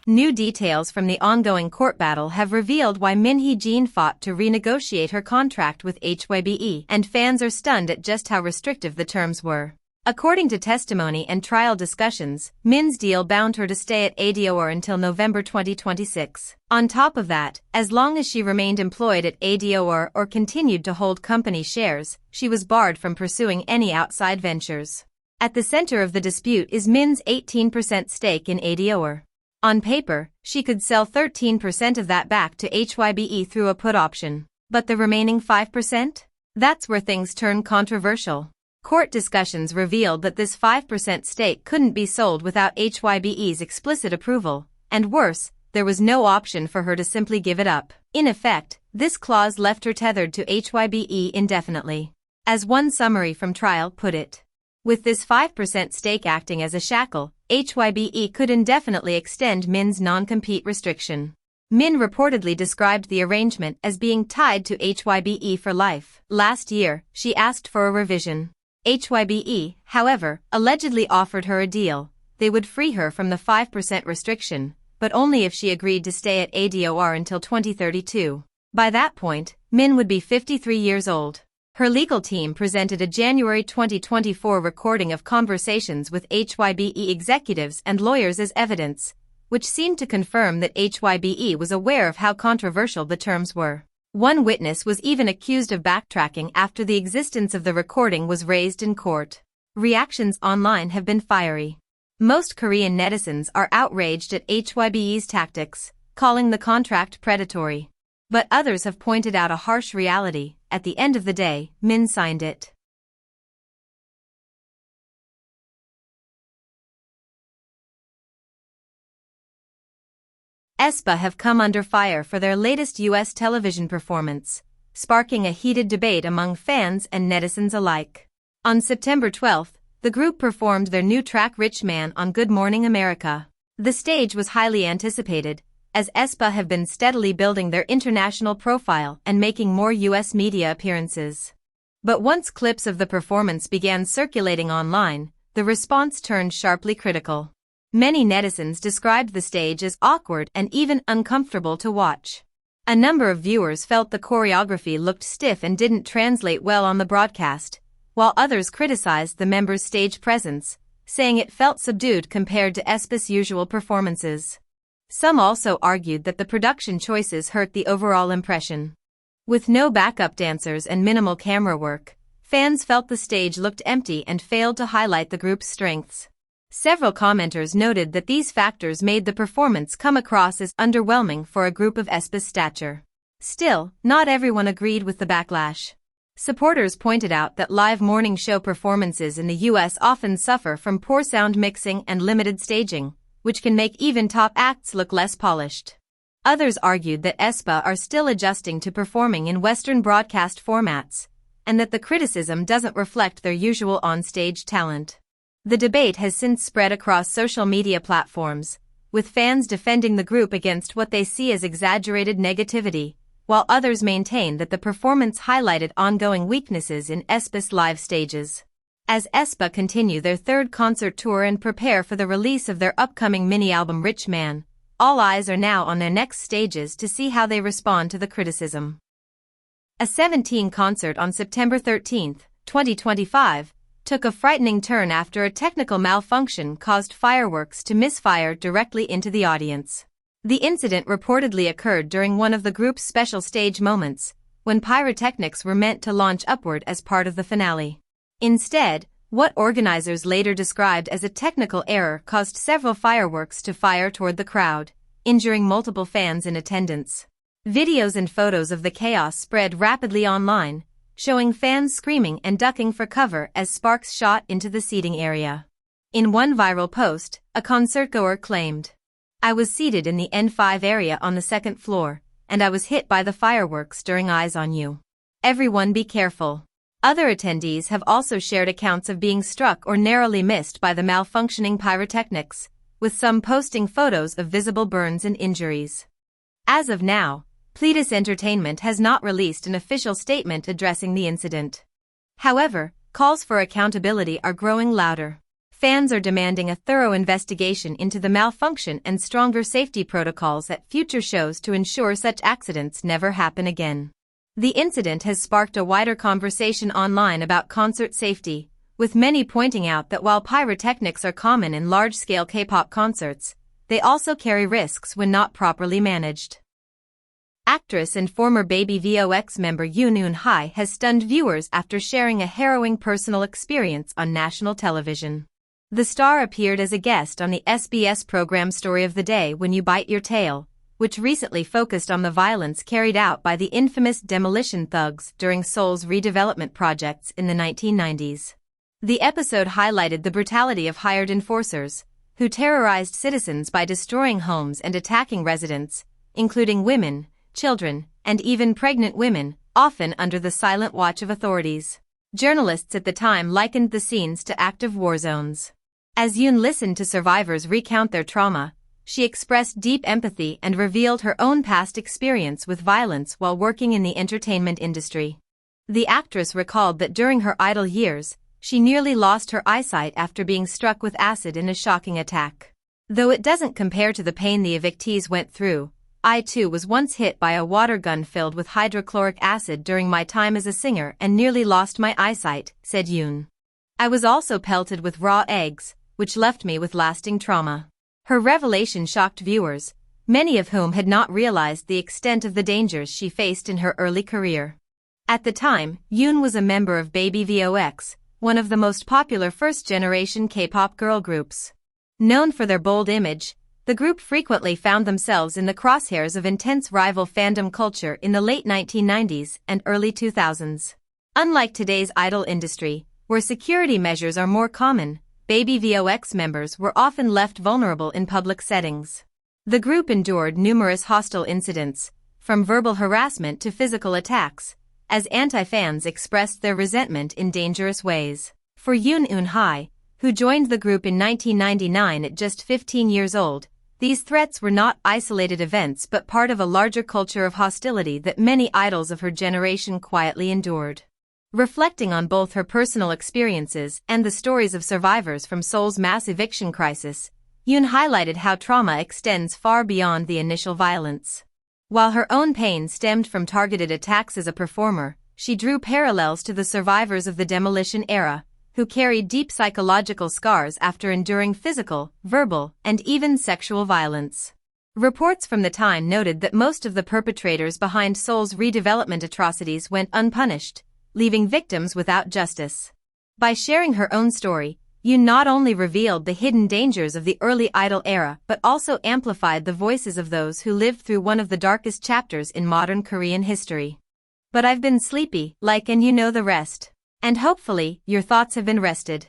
New details from the ongoing court battle have revealed why Hee Jin fought to renegotiate her contract with HYBE, and fans are stunned at just how restrictive the terms were. According to testimony and trial discussions, Min's deal bound her to stay at ADOR until November 2026. On top of that, as long as she remained employed at ADOR or continued to hold company shares, she was barred from pursuing any outside ventures. At the center of the dispute is Min's 18% stake in ADOR. On paper, she could sell 13% of that back to HYBE through a put option. But the remaining 5%? That's where things turn controversial. Court discussions revealed that this 5% stake couldn't be sold without HYBE's explicit approval, and worse, there was no option for her to simply give it up. In effect, this clause left her tethered to HYBE indefinitely. As one summary from trial put it, with this 5% stake acting as a shackle, HYBE could indefinitely extend Min's non-compete restriction. Min reportedly described the arrangement as being tied to HYBE for life. Last year, she asked for a revision. HYBE, however, allegedly offered her a deal. They would free her from the 5% restriction, but only if she agreed to stay at ADOR until 2032. By that point, Min would be 53 years old. Her legal team presented a January 2024 recording of conversations with HYBE executives and lawyers as evidence, which seemed to confirm that HYBE was aware of how controversial the terms were. One witness was even accused of backtracking after the existence of the recording was raised in court. Reactions online have been fiery. Most Korean netizens are outraged at HYBE's tactics, calling the contract predatory. But others have pointed out a harsh reality: at the end of the day, Min signed it. aespa have come under fire for their latest U.S. television performance, sparking a heated debate among fans and netizens alike. On September 12, the group performed their new track Rich Man on Good Morning America. The stage was highly anticipated, as aespa have been steadily building their international profile and making more U.S. media appearances. But once clips of the performance began circulating online, the response turned sharply critical. Many netizens described the stage as awkward and even uncomfortable to watch. A number of viewers felt the choreography looked stiff and didn't translate well on the broadcast, while others criticized the members' stage presence, saying it felt subdued compared to aespa's usual performances. Some also argued that the production choices hurt the overall impression. With no backup dancers and minimal camera work, fans felt the stage looked empty and failed to highlight the group's strengths. Several commenters noted that these factors made the performance come across as underwhelming for a group of aespa's stature. Still, not everyone agreed with the backlash. Supporters pointed out that live morning show performances in the U.S. often suffer from poor sound mixing and limited staging, which can make even top acts look less polished. Others argued that aespa are still adjusting to performing in Western broadcast formats, and that the criticism doesn't reflect their usual on-stage talent. The debate has since spread across social media platforms, with fans defending the group against what they see as exaggerated negativity, while others maintain that the performance highlighted ongoing weaknesses in aespa's live stages. As aespa continue their third concert tour and prepare for the release of their upcoming mini-album Rich Man, all eyes are now on their next stages to see how they respond to the criticism. A 17 concert on September 13, 2025, took a frightening turn after a technical malfunction caused fireworks to misfire directly into the audience. The incident reportedly occurred during one of the group's special stage moments, when pyrotechnics were meant to launch upward as part of the finale. Instead, what organizers later described as a technical error caused several fireworks to fire toward the crowd, injuring multiple fans in attendance. Videos and photos of the chaos spread rapidly online, showing fans screaming and ducking for cover as sparks shot into the seating area. In one viral post, a concertgoer claimed, "I was seated in the N5 area on the second floor, and I was hit by the fireworks during Eyes on You. Everyone be careful." Other attendees have also shared accounts of being struck or narrowly missed by the malfunctioning pyrotechnics, with some posting photos of visible burns and injuries. As of now, Pledis Entertainment has not released an official statement addressing the incident. However, calls for accountability are growing louder. Fans are demanding a thorough investigation into the malfunction and stronger safety protocols at future shows to ensure such accidents never happen again. The incident has sparked a wider conversation online about concert safety, with many pointing out that while pyrotechnics are common in large-scale K-pop concerts, they also carry risks when not properly managed. Actress and former Baby VOX member Yoon Eun-hye has stunned viewers after sharing a harrowing personal experience on national television. The star appeared as a guest on the SBS program Story of the Day When You Bite Your Tail, which recently focused on the violence carried out by the infamous demolition thugs during Seoul's redevelopment projects in the 1990s. The episode highlighted the brutality of hired enforcers, who terrorized citizens by destroying homes and attacking residents, including women, children, and even pregnant women, often under the silent watch of authorities. Journalists at the time likened the scenes to active war zones. As Yoon listened to survivors recount their trauma, she expressed deep empathy and revealed her own past experience with violence while working in the entertainment industry. The actress recalled that during her idol years, she nearly lost her eyesight after being struck with acid in a shocking attack. Though it doesn't compare to the pain the evictees went through, I too was once hit by a water gun filled with hydrochloric acid during my time as a singer and nearly lost my eyesight, said Yoon. I was also pelted with raw eggs, which left me with lasting trauma. Her revelation shocked viewers, many of whom had not realized the extent of the dangers she faced in her early career. At the time, Yoon was a member of Baby VOX, one of the most popular first-generation K-pop girl groups. Known for their bold image, the group frequently found themselves in the crosshairs of intense rival fandom culture in the late 1990s and early 2000s. Unlike today's idol industry, where security measures are more common, Baby VOX members were often left vulnerable in public settings. The group endured numerous hostile incidents, from verbal harassment to physical attacks, as anti-fans expressed their resentment in dangerous ways. For Yoon Eun-hye, who joined the group in 1999 at just 15 years old, these threats were not isolated events but part of a larger culture of hostility that many idols of her generation quietly endured. Reflecting on both her personal experiences and the stories of survivors from Seoul's mass eviction crisis, Yoon highlighted how trauma extends far beyond the initial violence. While her own pain stemmed from targeted attacks as a performer, she drew parallels to the survivors of the demolition era, who carried deep psychological scars after enduring physical, verbal, and even sexual violence. Reports from the time noted that most of the perpetrators behind Seoul's redevelopment atrocities went unpunished, leaving victims without justice. By sharing her own story, Yoon not only revealed the hidden dangers of the early idol era but also amplified the voices of those who lived through one of the darkest chapters in modern Korean history. But I've been sleepy, and you know the rest. And hopefully, your thoughts have been rested.